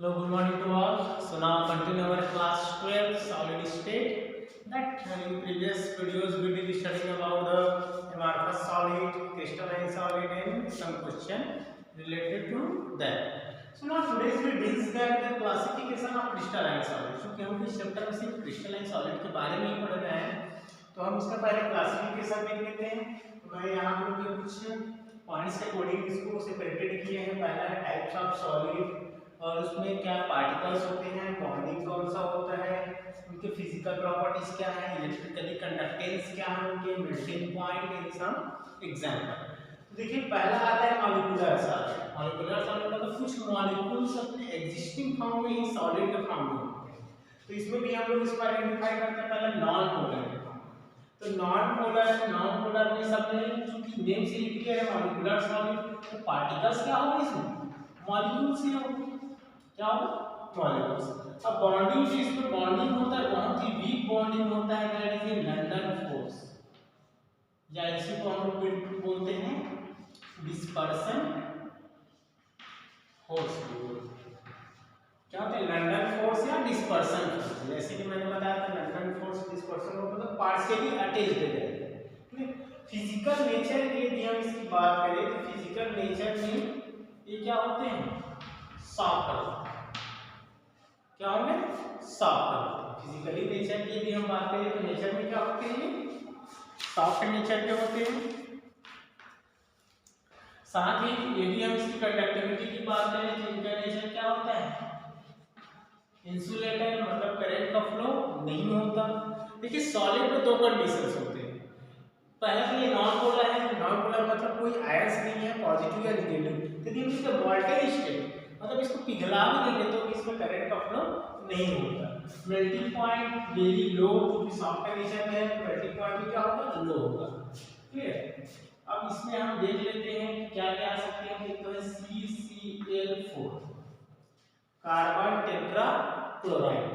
Hello, good morning to all. So now continue our class 12 solid state. That in previous videos we did studying about the amorphous solid, crystalline solid, and some question related to that. So now today's we discuss the classification of crystalline solid. क्योंकि हम इस chapter में सिर्फ crystalline solid के बारे में ही पढ़ रहे हैं, तो हम इसका पहले क्लासिफिकेशन देख लेते हैं. तो मैं यहाँ पर कुछ पॉइंट्स के अकॉर्डिंग इसको सेपरेटेड किए हैं. पहला है टाइप्स ऑफ सॉलिड और उसमें क्या पार्टिकल्स होते हैं, बॉन्डिंग कौन सा होता है, उनके फिजिकल प्रॉपर्टीज क्या है, इलेक्ट्रिकली कंडक्टेंस क्या है, उनके melting point in some example. देखिए पहला आता है मॉलिक्यूलर सॉलिड. मॉलिक्यूलर सॉलिड मतलब कुछ मॉलिक्यूल्स अपने एग्जिस्टिंग फॉर्म में ही सॉलिड के फॉर्म में होते हैं. तो इसमें भी हम लोग इसको आइडेंटिफाई करते हैं पहले नॉन पोलर. तो नॉन पोलर में सब में चूंकि नेम से ही क्लियर है मॉलिक्यूलर सॉलिड, तो पार्टिकल्स क्या होंगे इसमें, मॉलिक्यूल्स ही होंगे. क्या होगा, मॉलिक्यूल्स. अब बॉन्डिंग जो इसमें बॉन्डिंग होता है बहुत ही वीक बॉन्डिंग होता है, that is a London force, या इसी को हम लोग बोलते हैं डिस्पर्सन फोर्स. क्या होता है, लंडन फोर्स या डिस्पर्सन फोर्स. जैसे कि मैंने बताया था लंडन फोर्स डिस्पर्सन फोर्स मतलब पार्शियली अटैच्ड है. फिजिकल नेचर के यदि हम इसकी बात करें तो फिजिकल नेचर में ये क्या होते हैं, सॉफ्ट. क्या होंगे, सॉफ्ट. फिजिकली नेचर की यदि हम बात करें तो नेचर में क्या होते हैं, सॉफ्ट नेचर के होते हैं. साथ ही यदि हम इसकी कंडक्टिविटी की बात करें तो इनका नेचर क्या होता है, इंसुलेटर, मतलब करंट का फ्लो नहीं होता. देखिए सॉलिड में दो कंडीशंस होते हैं. पहला तो ये नॉन पोलर है. नॉन पोलर मतलब कोई आयंस नहीं है, पॉजिटिव या नेगेटिव. यदि हम इसका वोल्टेज स्टेट मतलब इसको पिघला भी देंगे तो इसमें करंट का फ्लो नहीं होता. मेल्टिंग पॉइंट वेरी लो, क्योंकि सॉफ्ट नेचर में है तो मेल्टिंग पॉइंट भी क्या होगा, लो होगा. क्लियर. अब इसमें हम देख लेते हैं क्या क्या आ सकते हैं. एक तो है CCl4, कार्बन टेट्रा क्लोराइड.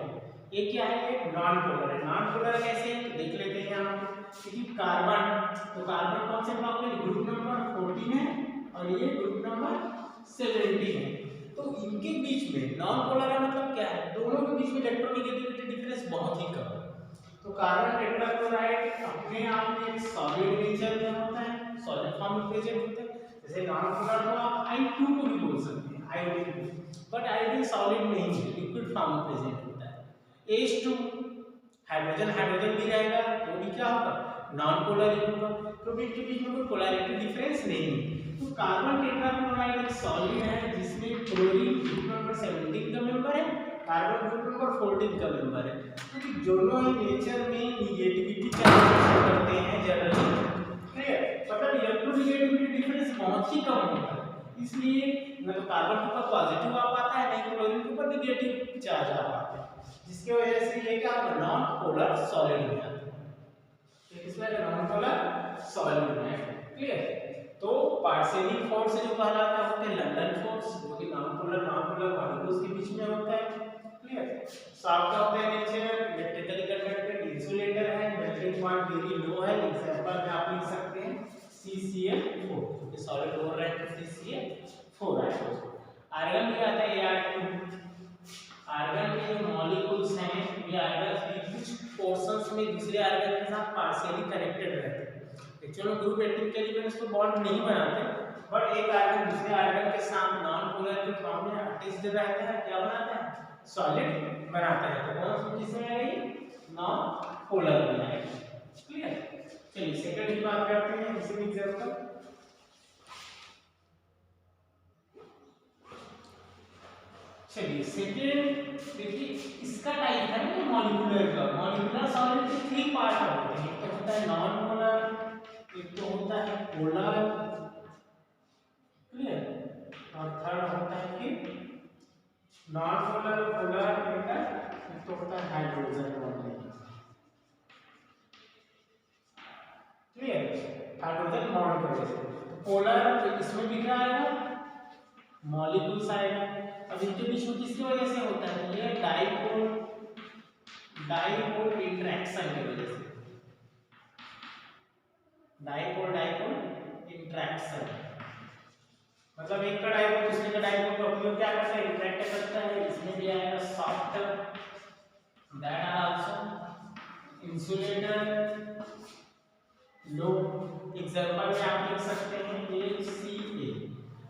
ये क्या है, ये नॉन पोलर है. नॉन पोलर कैसे है तो देख लेते हैं हम. क्योंकि कार्बन, तो कार्बन कौन से ब्लॉक में, ग्रुप नंबर 14 है और ये ग्रुप नंबर 17 है. तो इनके बीच में नॉन पोलर है मतलब क्या है, दोनों के बीच में इलेक्ट्रोनेगेटिविटी डिफरेंस बहुत ही कम है. तो कार्बन टेट्रा क्लोराइड अपने आप में एक सॉलिड नेचर में होता है, सॉलिड फॉर्म में प्रेजेंट होता है. जैसे नॉन पोलर को आप I2 को भी बोल सकते हैं, आयोडीन. बट आयोडीन सॉलिड नहीं है, लिक्विड फॉर्म में प्रेजेंट होता है. H2 हाइड्रोजन हाइड्रोजन भी रहेगा तो भी क्या होगा, नॉन पोलर ही होगा, क्योंकि इनके बीच में कोई पोलैरिटी डिफरेंस नहीं है. तो कार्बन टेट्राक्लोराइड एक सॉलिड है जिसमें क्लोरीन ग्रुप नंबर 17 का मेंबर है, कार्बन ग्रुप नंबर 14 का मेंबर है. क्योंकि दोनों ही नेचर में नेगेटिविटी का रिलेशन करते हैं जनरली. क्लियर. मतलब इलेक्ट्रोनेगेटिविटी डिफरेंस बहुत ही कम होता है. इसलिए न तो कार्बन के ऊपर पॉजिटिव आ पाता है, नहीं क्लोरीन के ऊपर नेगेटिव चार्ज आ पाता है, जिसकी वजह से ये क्या होगा, नॉन पोलर सॉलिड में आता है. इसमें नॉन पोलर सॉलिड में है. क्लियर. तो पार्शियली फोर्स जो कहलाता है होते हैं लंडन फोर्स, जो कि नॉन पोलर मॉलिक्यूल्स के बीच में होता है. क्लियर. सॉफ्ट का होता है नेचर, इलेक्ट्रिकली कंडक्टेड, इंसुलेटर है, मेल्टिंग पॉइंट वेरी लो है. एग्जांपल में आप लिख सकते हैं CCl4, क्योंकि सॉलिड बोल रहे हैं तो CCl4 है. आर्गन भी आता है Ar2. आर्गन के जो मॉलिक्यूल्स हैं ये आर्गन की कुछ पोर्शंस में दूसरे आर्गन के साथ पार्शियली कनेक्टेड रहते हैं. एक्चुअली ग्रुप एटॉमिक एलिमेंट्स तो बॉन्ड नहीं बनाते, बट एक आर्गन दूसरे आर्गन के साथ नॉन पोलर के फॉर्म में अटैच्ड रहता है. क्या बनाता है, सॉलिड बनाता है. तो कौन सी किसमें आएगी, नॉन पोलर में आएगी. क्लियर. चलिए सेकंड की बात करते हैं. इसी एग्जांपल चलिए सेकेंड देखिए इसका टाइप है ना मॉलिक्यूलर का. मॉलिक्यूलर सॉलिड के 3 पार्ट होते हैं. एक तो होता है नॉन पोलर, एक तो होता है पोलर. क्लियर. और थर्ड होता है फिर नॉन पोलर, पोलर इंटर, एक तो होता है hydrogen bond. Clear. Hydrogen bond की वजह से पोलर, तो इसमें भी क्या आएगा, मॉलिक्यूल्स आएगा. अब इनके बीच में किसकी वजह से होता है, ये डाइपोल इंटरेक्शन की वजह से. डाइपोल इंटरेक्शन मतलब एक का डाइपोल दूसरे का डाइपोल का उपयोग क्या करता है, इंटरेक्ट करता है. दैट आर आल्सो इंसुलेटर लो। एग्जांपल में आप लिख सकते हैं HCl।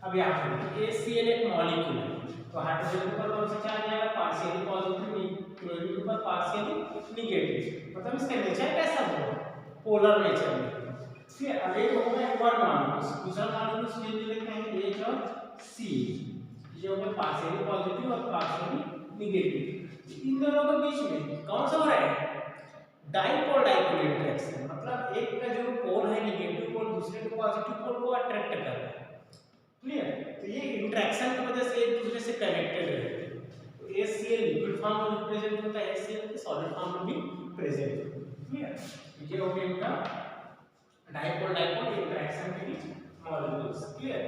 अब यहाँ पे HCl एक मॉलिक्यूल है, तो हाइड्रोजन के ऊपर कौन सा चार्ज आएगा, पार्शियली पॉजिटिव, क्लोरीन के ऊपर पार्शियली नेगेटिव, मतलब इसका नेचर कैसा होगा, पोलर नेचर में। फिर अब एक हो गया वन मॉलिक्यूल, दूसरा मॉलिक्यूल ले लेते हैं H और C, ये हो गया पार्शियली पॉजिटिव और पार्शियली नेगेटिव। इन दोनों के बीच में कौन सा हो रहा है, डाइपोल डाइपोल इंटरेक्शन, मतलब एक का जो पोल है नेगेटिव पोल दूसरे के पॉजिटिव पोल को अट्रैक्ट कर रहा है। क्लियर, तो ये इंटरेक्शन की वजह से एक दूसरे से कनेक्टेड रहते हैं। तो HCl लिक्विड फॉर्म में प्रेजेंट होता है, HCl के सॉलिड फॉर्म में भी प्रेजेंट होता है। क्लियर, ये हो गया इनका डाइपोल डाइपोल इंटरेक्शन के बीच मॉलिक्यूल्स। क्लियर,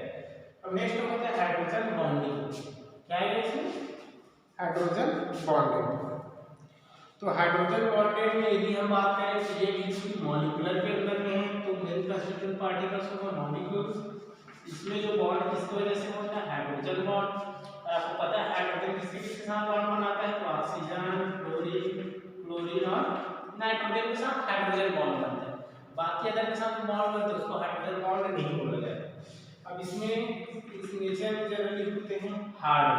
अब नेक्स्ट होता है हाइड्रोजन बॉन्डिंग। क्या है इसमें, हाइड्रोजन बॉन्डिंग। तो हाइड्रोजन बॉन्डेड में यदि हम बात करें तो ये बिल्कुल मॉलिक्यूलर के अंदर में है, तो मेन कंस्टिट्यूएंट पार्टिकल्स होगा मॉलिक्यूल्स। इसमें जो बॉन्ड किसकी वजह से होता है, हाइड्रोजन बॉन्ड। और आपको पता है हाइड्रोजन किसके किसके साथ बॉन्ड बनाता है, तो ऑक्सीजन, क्लोरीन और नाइट्रोजन के साथ हाइड्रोजन बॉन्ड बनता है। बाकी अदर के साथ बॉन्ड बनते हैं उसको हाइड्रोजन बॉन्ड नहीं बोला जाता। अब इसमें इस नेचर में जनरली होते हैं hard.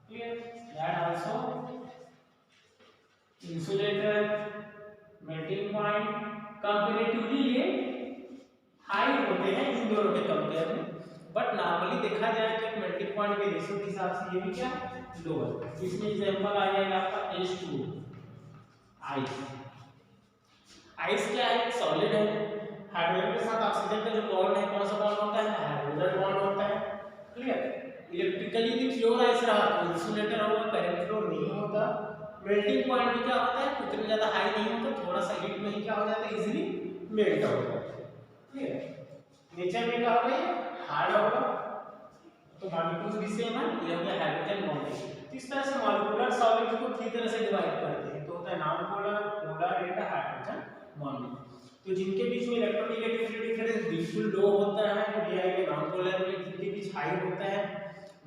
Clear, that also insulator, melting point, comparatively ये हाई होते हैं इन दोनों के कंपेयर में, बट नॉर्मली देखा जाए तो मेल्टिंग पॉइंट के रेशियो के हिसाब से ये भी क्या लोअर। इसमें एग्जांपल आ जाएगा आपका H2O, आइस। आइस क्या है, सॉलिड है, हाइड्रोजन के साथ ऑक्सीजन का जो बॉन्ड है कौन सा बॉन्ड होता है, हाइड्रोजन बॉन्ड होता है। क्लियर, इलेक्ट्रिकली भी प्योर आइस रहा तो इंसुलेटर होगा, करंट फ्लो नहीं होता। मेल्टिंग पॉइंट भी क्या होता है, उतनी ज्यादा हाई नहीं होता, थोड़ा सा हीट में ही क्या हो जाता है, इजीली मेल्ट हो जाता है। क्लियर, नेचर में क्या होगा, ये हार्ड होगा, तो मॉलिक्यूल्स भी सेम है, ये हो गया हाइड्रोजन बॉन्ड। इस तरह से मॉलिक्यूलर सॉलिड को तीन तरह से डिवाइड करते हैं, तो होता है non polar, polar and hydrogen bonding. तो जिनके बीच में इलेक्ट्रोनेगेटिविटी डिफरेंस बिल्कुल लो होता है वे आएंगे नॉन पोलर में, जिनके बीच हाई होता है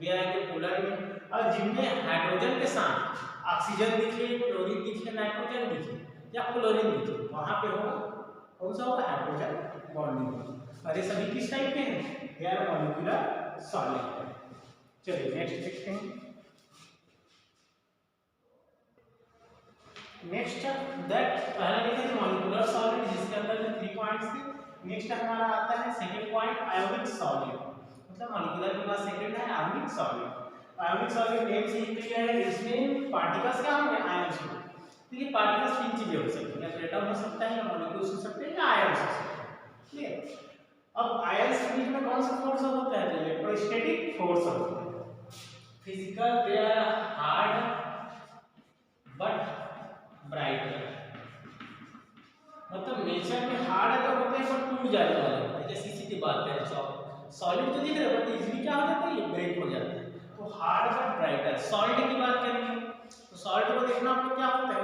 वे आएंगे पोलर में। और जिनमें हाइड्रोजन के साथ ऑक्सीजन दिखे, क्लोरीन दिखे, नाइट्रोजन दिखे या क्लोरीन दिखे, वहां पे होगा कौन सा होगा, हाइड्रोजन बॉन्डिंग। और ये सभी किस टाइप के हैं, दे आर मॉलिक्यूलर सॉलिड। चलिए नेक्स्ट देखते हैं। नेक्स्ट दैट पहले देखे मॉलिक्यूलर सॉलिड जिसके अंदर में 3 पॉइंट्स थे। नेक्स्ट हमारा आता है सेकंड पॉइंट आयोनिक सॉलिड, मतलब मॉलिक्यूलर के बाद सेकंड है ionic solid. Ionic solid name से ही क्लियर है, इसमें पार्टिकल्स क्या होंगे, आयंस होंगे। तो ये पार्टिकल्स तीन चीजें हो सकती हैं, या एटम हो सकता है, या मॉलिक्यूल्स हो सकते हैं, या आयंस हो सकते हैं। क्लियर, अब आयंस के बीच में कौन सा फोर्स होता है, तो इलेक्ट्रोस्टैटिक फोर्स होता है। Physical they are hard but brighter, मतलब नेचर में हार्ड अगर होते हैं पर टूट जाने वाले होते हैं, जैसे इसी की बात करें सॉलिड तो दिख रहा है बट इजीली क्या हो जाता है, ये ब्रेक हो जाता है। तो हार्ड बट ब्राइटर। सॉल्ट की बात करेंगे तो सॉल्ट को देखना आपको क्या होता है,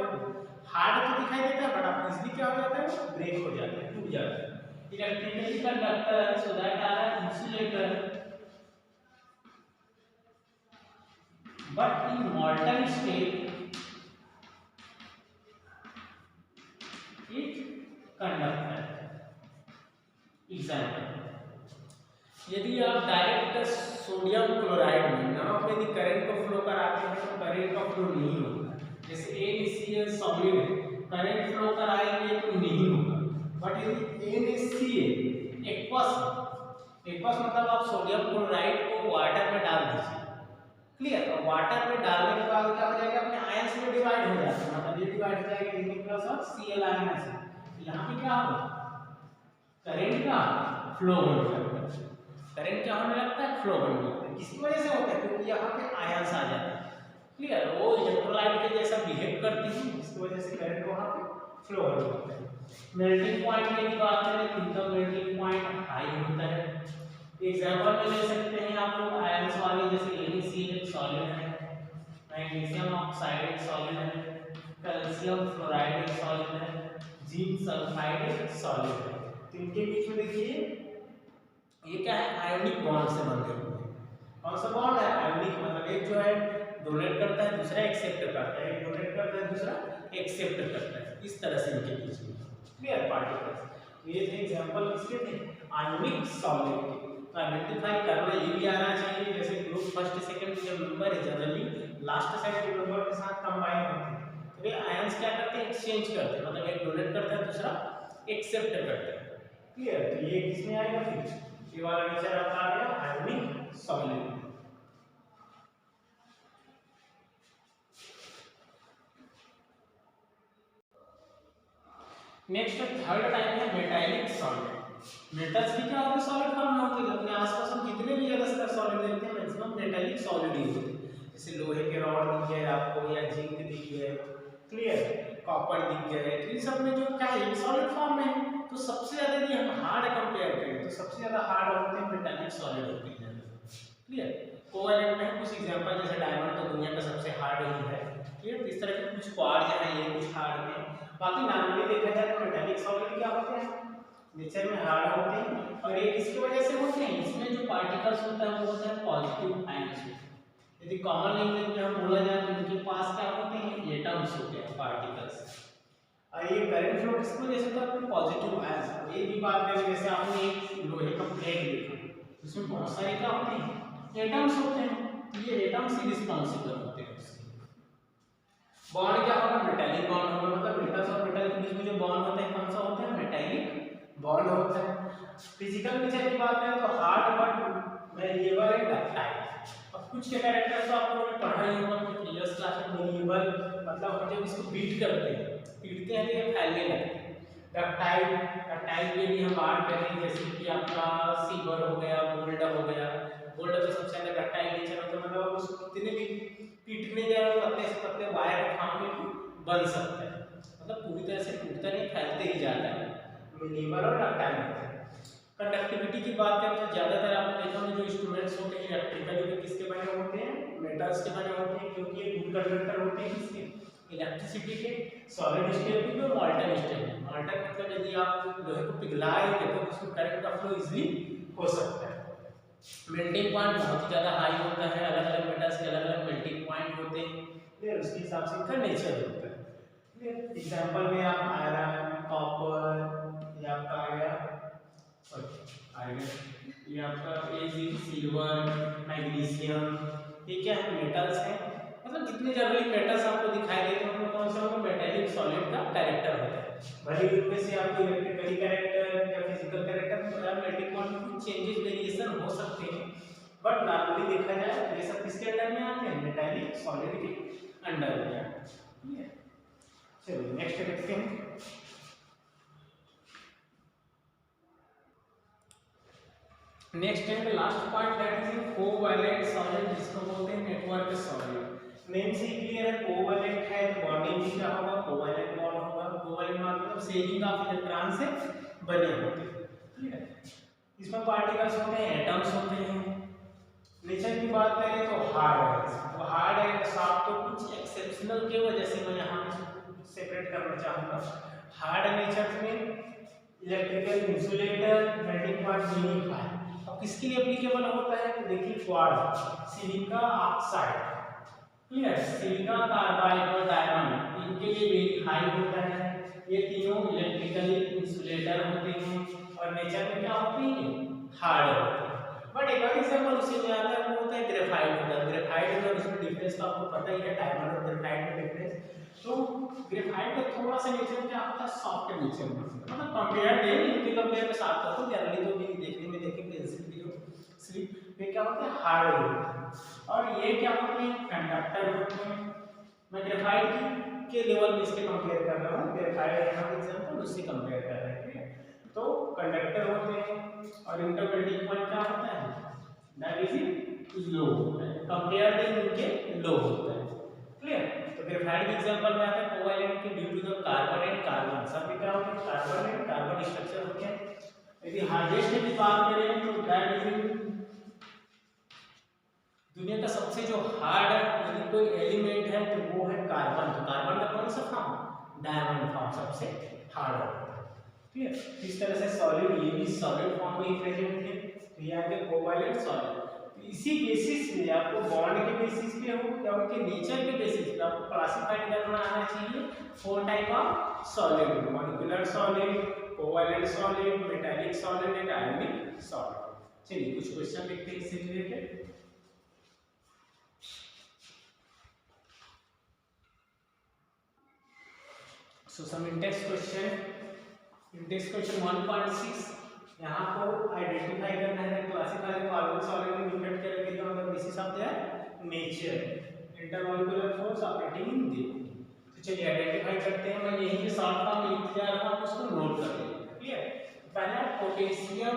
हार्ड तो दिखाई देता है बट आप इजीली क्या हो जाता है, ब्रेक हो जाता है, टूट जाता है। Electrically conductor, so that are insulator, but in molten state it conductor. Example, यदि आप डायरेक्ट सोडियम क्लोराइड में नमक में यदि करंट को फ्लो कराते हैं तो करंट का फ्लो नहीं होगा। जैसे NaCl सॉलिड है, करंट फ्लो कराएंगे तो नहीं होगा। बट यदि NaCl एक्वस मतलब आप सोडियम क्लोराइड को वाटर में डाल दीजिए। क्लियर, तो वाटर में डालने के बाद क्या हो जाएगा, अपने आयंस में डिवाइड हो जाता है, मतलब ये डिवाइड हो जाएगा Na प्लस और Cl आयन से। यहाँ पे क्या होगा, करंट का फ्लो होने लगता है। करंट क्या होने लगता है, फ्लो होने लगता है। किसकी वजह से होता है, क्योंकि यहाँ पे आयंस आ जाते हैं। क्लियर, वो इलेक्ट्रोलाइट के जैसा बिहेव करती है, जिसकी वजह से करंट वहाँ पे फ्लो होने लगता है। मेल्टिंग पॉइंट की बात करें तो इनका मेल्टिंग पॉइंट हाई होता है। एग्जांपल में ले सकते हैं आप लोग आयंस वाले, जैसे NaCl एक सॉलिड है, मैग्नीशियम ऑक्साइड एक सॉलिड है, कैल्शियम फ्लोराइड एक सॉलिड है, जिंक सल्फाइड एक सॉलिड है। तो इनके बीच में देखिए ये क्या है, आयोनिक बॉन्ड से बंधे हुए हैं। कौन सा बॉन्ड है, आयोनिक, मतलब एक जो है डोनेट करता है, दूसरा एक्सेप्ट करता है, एक डोनेट करता है, दूसरा एक्सेप्ट करता है। इस तरह से इनके बीच में क्लियर पार्टिकल्स। ये थे एग्जांपल किसके थे, आयनिक सॉलिड के। तो आइडेंटिफाई करना ये भी आना चाहिए, जैसे ग्रुप फर्स्ट सेकंड के जो नंबर है जनरली लास्ट साइड के नंबर के साथ कंबाइन होते हैं, तो ये आयंस क्या करते हैं, एक्सचेंज करते हैं, मतलब एक डोनेट करता है, दूसरा एक्सेप्ट करता है। क्लियर, तो ये किसमें आएगा, फिर ये वाला नेचर आपका आ गया आयनिक सॉलिड। नेक्स्ट थर्ड टाइप है मेटालिक सॉलिड। मेटल्स भी क्या होते हैं, सॉलिड फॉर्म में होते हैं। अपने आसपास हम जितने भी ज्यादा सॉलिड देखते हैं मैक्सिमम मेटालिक सॉलिड ही होते हैं। जैसे लोहे के रॉड दिख गए आपको, या जिंक दिख गए, क्लियर, कॉपर दिख गए, तो इन सब में जो क्या है सॉलिड फॉर्म में है। तो सबसे ज्यादा यदि हम हार्ड कंपेयर करें तो सबसे ज्यादा हार्ड होते हैं मेटालिक सॉलिड होते हैं। क्लियर, कोवैलेंट में कुछ एग्जांपल जैसे डायमंड तो दुनिया का सबसे हार्ड ही है। क्लियर, इस तरह के कुछ क्वार्ट्ज है, ये कुछ हार्ड में। बाकी नॉर्मली देखा जाए तो मेटालिक सॉलिड क्या होते हैं, नेचर में हार्ड होते हैं। और ये किसकी वजह से होते हैं, इसमें जो पार्टिकल्स होता है वो होता है पॉजिटिव आयंस। यदि कॉमन लैंग्वेज में हम बोला जाए तो इनके पास क्या होते हैं, एटम्स होते हैं, पार्टिकल्स। और ये करंट फ्लो किसकी वजह से होता है, पॉजिटिव आयंस। ये भी बात करें, जैसे आपने एक लोहे का प्लेट देखा, उसमें बहुत सारे क्या होते हैं, एटम्स होते हैं। ये एटम्स ही रिस्पांसिबल होते हैं। बॉन्ड क्या होगा, मेटालिक बॉन्ड होगा, मतलब मेटल्स और मेटल के बीच में जो बॉन्ड होता है कौन सा होता है, मेटालिक बॉन्ड होता है। फिजिकल नेचर की बात करें तो hard but variable and ductile. अब कुछ के कैरेक्टर्स तो आप लोगों ने पढ़ा ही होगा अपने प्रीवियस क्लास में। वेरिएबल मतलब हम जब इसको बीट करते हैं, पीटते हैं तो ये फैलने लगते हैं। डक्टाइल, डक्टाइल में भी हम बात करें जैसे कि आपका सिल्वर हो गया, गोल्ड हो गया। गोल्ड तो सबसे ज्यादा डक्टाइल नेचर होता है, मतलब उसको कितने भी पीटने जाए पतले से पतले वायर के फॉर्म में बन सकता है, मतलब पूरी तरह से टूटता नहीं, फैलते ही जाता है। वेरिएबल और डक्टाइल होता है। कंडक्टिविटी की बात करें तो ज्यादातर आपने देखा होगा जो इंस्ट्रूमेंट्स होते हैं इलेक्ट्रिकल के किसके बने होते हैं, मेटल्स के बने होते हैं, क्योंकि ये गुड कंडक्टर होते हैं किसके, इलेक्ट्रिसिटी के। सॉलिड स्टेट में और मॉल्टन स्टेट में। मॉल्टन मतलब यदि आप लोहे को पिघलाएंगे तो उसमें करंट का फ्लो इजीली हो सकता है। मेल्टिंग पॉइंट बहुत ही ज्यादा हाई होता है, अलग अलग मेटल्स के अलग अलग मेल्टिंग पॉइंट होते हैं, फिर उसके हिसाब से इनका नेचर होता है। फिर एग्जांपल में आप आयरन, कॉपर, या आपका आ गया आयरन, ये आपका सिल्वर, मैग्नीशियम, ये क्या है, मेटल्स हैं। मतलब जितने जनरली मेटल्स आपको दिखाई देते हैं उनमें कौन सा होगा, मेटालिक सॉलिड का कैरेक्टर होता है। भले ही उनमें से आपको इलेक्ट्रिकली कैरेक्टर या फिजिकल कैरेक्टर या मेल्टिंग पॉइंट में कुछ चेंजेस वेरिएशन हो सकते हैं, बट नॉर्मली देखा जाए तो ये सब किसके अंडर में आते हैं, मेटालिक सॉलिड के अंडर में आते हैं। चलिए नेक्स्ट देखते हैं। Next and last part that is covalent solid, जिसको बोलते हैं नेटवर्क सॉलिड। नेम से क्लियर है, कोवैलेंट है तो बॉन्डिंग भी क्या होगा, कोवैलेंट बॉन्ड होगा। कोवैलेंट मतलब शेयरिंग ऑफ इलेक्ट्रॉन से बने होते हैं। ठीक है, इसमें पार्टिकल्स होते हैं, एटम्स होते हैं। नेचर की बात करें तो हार्ड है, तो हार्ड है, सॉफ्ट तो कुछ एक्सेप्शनल के वजह से मैं यहाँ सेपरेट करना चाहूँगा। हार्ड नेचर में electrical insulator, melting point unify. अब किसके लिए एप्लीकेबल होता है तो देखिए quartz, silica oxide, clear, silica carbide और डायमंड, इनके लिए वेरी हाई होता है। ये तीनों इलेक्ट्रिकली इंसुलेटर होते हैं और नेचर में क्या होते हैं, हार्ड होते हैं। बट एक और एग्जांपल उसी में आता है, वो होता है ग्रेफाइट होता है। ग्रेफाइट और उसमें डिफरेंस तो आपको पता ही है, डायमंड और ग्रेफाइट में डिफरेंस। तो ग्रेफाइट का थोड़ा सा नेचर क्या होता है, सॉफ्ट नेचर में, मतलब कंपेयर नहीं, इनके कंपेयर में साफ होता है। जनरली तो भी देखने में देखें पेंसिल की जो स्लिप पे क्या होता है, हार्ड होता है। और ये क्या होते हैं, कंडक्टर होते हैं। मैं ग्रेफाइट के लेवल में इसके कंपेयर कर रहा हूँ, ग्रेफाइट यहाँ एग्जांपल उससे कंपेयर कर रहे हैं, ठीक है। तो कंडक्टर होते हैं और इनका मेल्टिंग पॉइंट क्या होता है, दैट इज लो होता है, कंपेयर देन इनके लो होता है, क्लियर। तो ग्रेफाइट के एग्जांपल में आता है कोवैलेंट के due to the carbon and carbon, सब में क्या होता है, कार्बन एंड कार्बन स्ट्रक्चर होते हैं। यदि हार्डेस्ट की बात करें तो दैट इज दुनिया का सबसे जो हार्ड यदि कोई एलिमेंट है तो वो है कार्बन। तो कार्बन का कौन सा फॉर्म, डायमंड फॉर्म सबसे हार्ड होता है, ठीक है। इस तरह से सॉलिड, ये भी सॉलिड फॉर्म में ही प्रेजेंट है। तो ये आपके कोवैलेंट सॉलिड। तो इसी बेसिस पे आपको बॉन्ड के बेसिस पे हो या उनके नेचर के बेसिस पे आपको क्लासिफाइड करना आना चाहिए 4 type of solid, molecular solid, covalent solid, metallic solid and ionic solid. चलिए कुछ क्वेश्चन देखते हैं इससे related. So some index question 1.6 यहाँ को आइडेंटिफाई करना है, classify the following solid in different category on the basis of their nature, intermolecular force operating in them. तो चलिए आइडेंटिफाई करते हैं। मैं यहीं पे शॉर्ट फॉर्म लिख दिया हूं, आप उसको नोट कर लीजिए। क्लियर? पहला पोटेशियम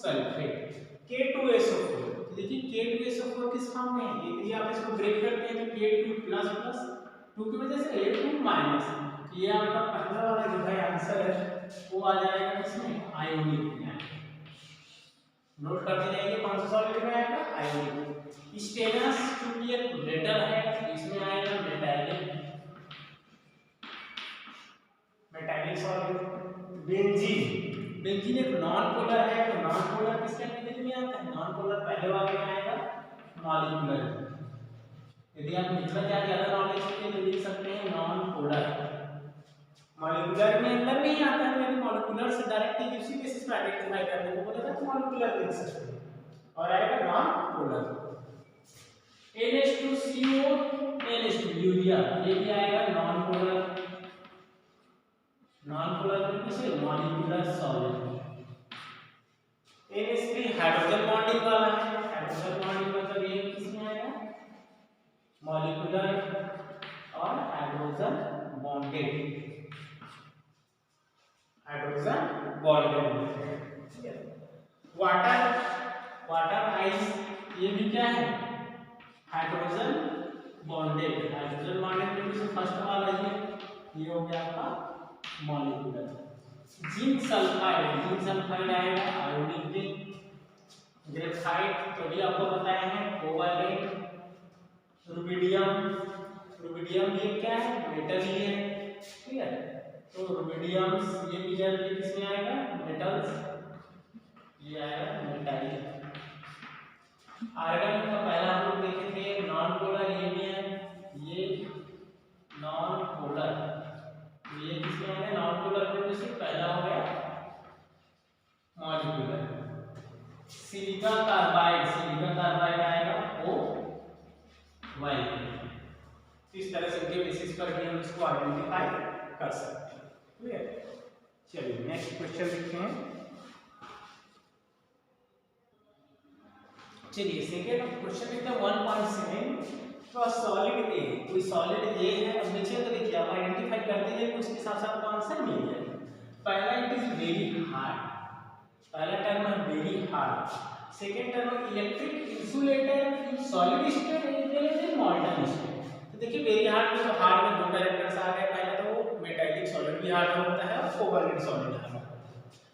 सल्फेट K2SO4। तो देखिए K2SO4 किस फॉर्म में है, यदि आप इसको ब्रेक करते हैं तो K2++ 2 की वजह से A2-। ये आपका पहला वाला जो है आंसर है वो आ जाएगा किसमें, आयोनिक में। नोट करते जाइए कौन सा सॉलिड में आएगा, आयोनिक। स्टेनस चूंकि एक मेटल है इसमें आएगा मेटालिक सॉलिड। बेंजीन एक नॉन पोलर है, तो नॉन पोलर किस कैटेगरी में आता है, नॉन पोलर पहले वाले में आएगा मॉलिक्यूलर। यदि आप निकला ज्यादा नॉलेज के तो लिख सकते हैं नॉन पोलर। मॉलिक्यूलर में अंदर नहीं आता है, यदि मॉलिक्यूलर से डायरेक्टली उसी बेसिस पे आइडेंटिफाई करने को बोलेगा तो मॉलिक्यूलर लिख सकते हैं और आएगा non polar. NH2CO NH2 urea, ये भी आएगा नॉन पोलर। नॉन पोलर में किसे molecular solid. NH3 hydrogen bonding वाला है, हाइड्रोजन बॉन्डिंग मतलब ये किसमें आएगा, मॉलिक्यूलर और hydrogen bonded, hydrogen bonded. Water ice, ये भी क्या है, हाइड्रोजन बॉन्डेड। हाइड्रोजन बॉन्डेड में से फर्स्ट वाला ये हो गया आपका मॉलिक्यूलर। जिंक सल्फाइड आएगा आयोनिक में। ग्रेफाइट तो भी आपको बताया है कोवैलेंट। रुबिडियम ये क्या है, मेटल ही है। ठीक है, तो रुबिडियम्स ये भी जनरली किसमें आएगा, मेटल्स, ये आएगा मेटालिक। आर्गन का पहला हम लोग देखे थे नॉन पोलर, ये भी है, ये नॉन पोलर, ये किसमें आएगा, नॉन पोलर में से पहला हो गया मॉलिक्यूलर। सिलिका कार्बाइड आएगा O1। इस तरह से उनके बेसिस पर भी हम इसको आइडेंटिफाई कर सकते हैं। क्लियर? चलिए नेक्स्ट क्वेश्चन देखते हैं। चलिए सेकेंड क्वेश्चन देखते हैं 1.7। तो सॉलिड ए, कोई सॉलिड ए है, अब नीचे तो देखिए आप आइडेंटिफाई करते हैं तो उसके साथ साथ आंसर मिल जाएगा। पहला इट इज वेरी हार्ड, पहला टर्म है very hard. Second term electric insulator in solid state and मॉल्टन state. तो देखिए वेरी हार्ड में तो हार्ड में दो कैरेक्टर्स आ गए, पहला तो मेटालिक सॉलिड भी हार्ड होता है और कोवैलेंट सॉलिड हार्ड होता है।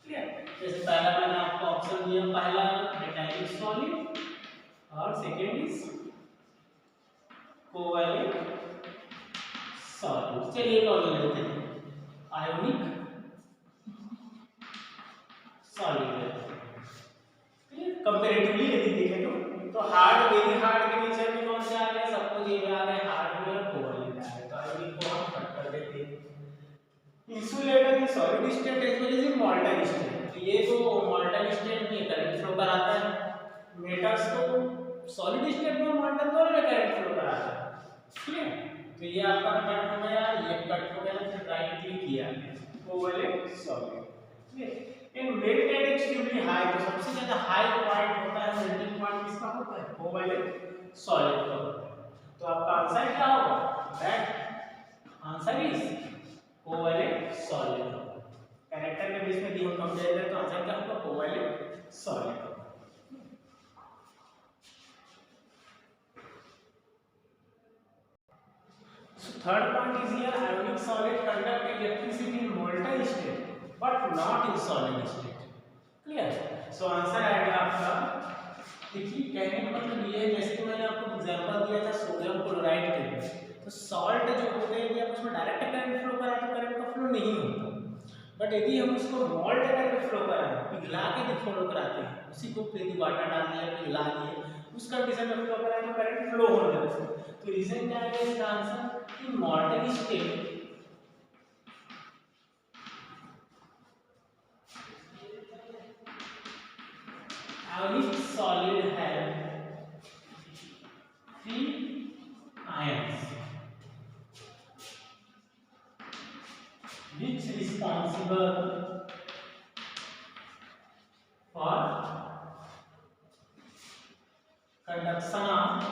ठीक है, जैसे पहला मैंने आपको ऑप्शन दिया, पहला मेटालिक सॉलिड और सेकेंड इज कोवैलेंट सॉलिड। चलिए एक और ले लेते हैं, आयोनिक सॉलिड। कंपैरेटिवली यदि देखें तो हार्ड वेरी हार्ड के नीचे में कौन से आ गए, सबको ये आ गए हार्ड में और कोवैलेंट आ गए, तो आयोनिक को हम कट कर देते हैं। Insulator in solid state as well as in molten state, तो ये तो मॉल्टन स्टेट में करंट फ्लो कराता है, मेटल्स तो सॉलिड स्टेट में मॉल्टन दोनों में करंट फ्लो कराता है। ठीक है, तो ये आपका कट हो गया, ये कट हो गया, फिर राइट क्लिक किया, कोवैलेंट सॉलिड। ठीक है, इन मेल्टेड एक्सट्रीमली हाई, तो सबसे ज्यादा हाई पॉइंट होता है, मेल्टिंग पॉइंट किसका होता है, कोवैलेंट सॉलिड का होता है। तो आपका आंसर क्या होगा, that answer is covalent solid. Character के बेस में दी हम कंपेयर करें तो आंसर क्या होगा, covalent solid. Third point is here, ionic solid conduct electricity in molten state but not in solid state। Clear? So answer आएगा आपका, देखिए कहने का मतलब ये है, जैसे कि मैंने आपको एग्जांपल दिया था सोडियम क्लोराइड के, तो सॉल्ट जो होते हैं यदि आप उसमें डायरेक्ट करंट फ्लो कराएं तो करंट का फ्लो नहीं होता, बट यदि हम उसको मॉल्ट करके फ्लो कराएं, पिघला के फ्लो कराते हैं, उसी को यदि वाटर डाल दिया, पिघला दिए उस कंडीशन में फ्लो कराएं तो करंट फ्लो होने लगता है। तो रीजन क्या है इसका आंसर कि मॉल्टन स्टेट आयोनिक सॉलिड है free ions which responsible for conduction of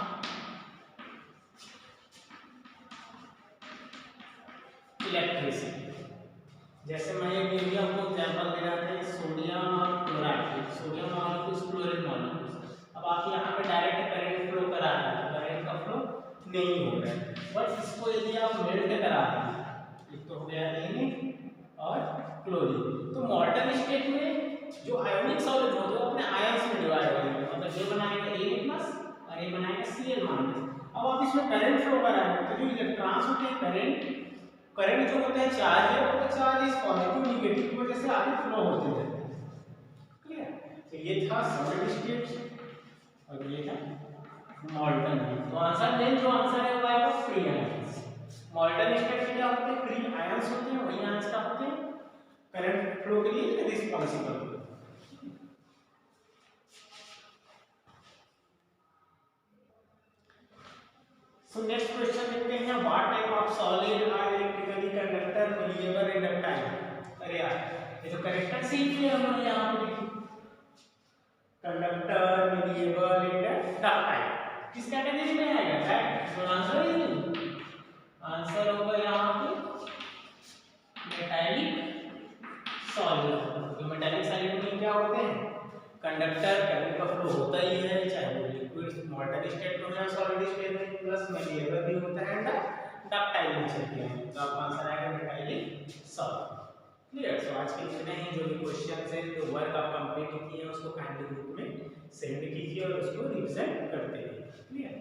electricity. जैसे मैं ये दे दिया आपको एग्जांपल दे रहा था सोडियम और chloride, sodium molecules chlorine molecules. अब आप यहाँ पे डायरेक्ट करंट फ्लो करा रहे हैं, करंट का फ्लो नहीं हो रहा है, बट इसको यदि आप मेल्ट करा दें, एक तो हो गया एनिक और क्लोरीन, तो मॉल्टन स्टेट में जो आयोनिक सॉलिड होते हैं अपने आयंस में डिवाइड हो जाएंगे, मतलब ये बनाएगा Na+ और ये बनाएगा Cl-। अब आप इसमें करंट फ्लो कराएंगे तो जो इलेक्ट्रॉन्स होते हैं करंट जो होता है चार्ज है, वो चार्ज इस पॉजिटिव नेगेटिव की वजह से आगे फ्लो होते रहते हैं। क्लियर? तो ये था सॉलिड स्टेट और ये था मॉल्टन। तो आंसर मेन जो आंसर है वो आएगा फ्री आयंस। मॉल्टन स्टेट में क्या होते हैं? फ्री आयंस होते हैं, वही आयंस क्या होते हैं? करंट फ्लो के लिए रिस्पांसिबल। So next question देखते हैं, what type of solid are electrically conductor, malleable and ductile? अरे यार ये तो करेक्टर सीख लिया हमने यहाँ पे, कंडक्टर, malleable and ductile किस कैटेगरी में आएगा? राइट, तो आंसर है, आंसर होगा यहाँ पे मेटालिक सॉलिड। तो मेटालिक सॉलिड में क्या होते हैं? कंडक्टर, करंट का फ्लो होता ही है, चाहे वो लिक्विड मॉल्टन स्टेट में हो या सॉलिड स्टेट में, प्लस मेलिएबल भी होता है एंड डक्टाइल नेचर के हैं। तो आपका आंसर आएगा मेटालिक सॉलिड। क्लियर? सो आज के इतने ही, जो भी क्वेश्चंस हैं जो वर्क आप कंप्लीट किए हैं उसको काइंडली ग्रुप में सेंड कीजिए और उसको रिविजन करते रहिए। क्लियर?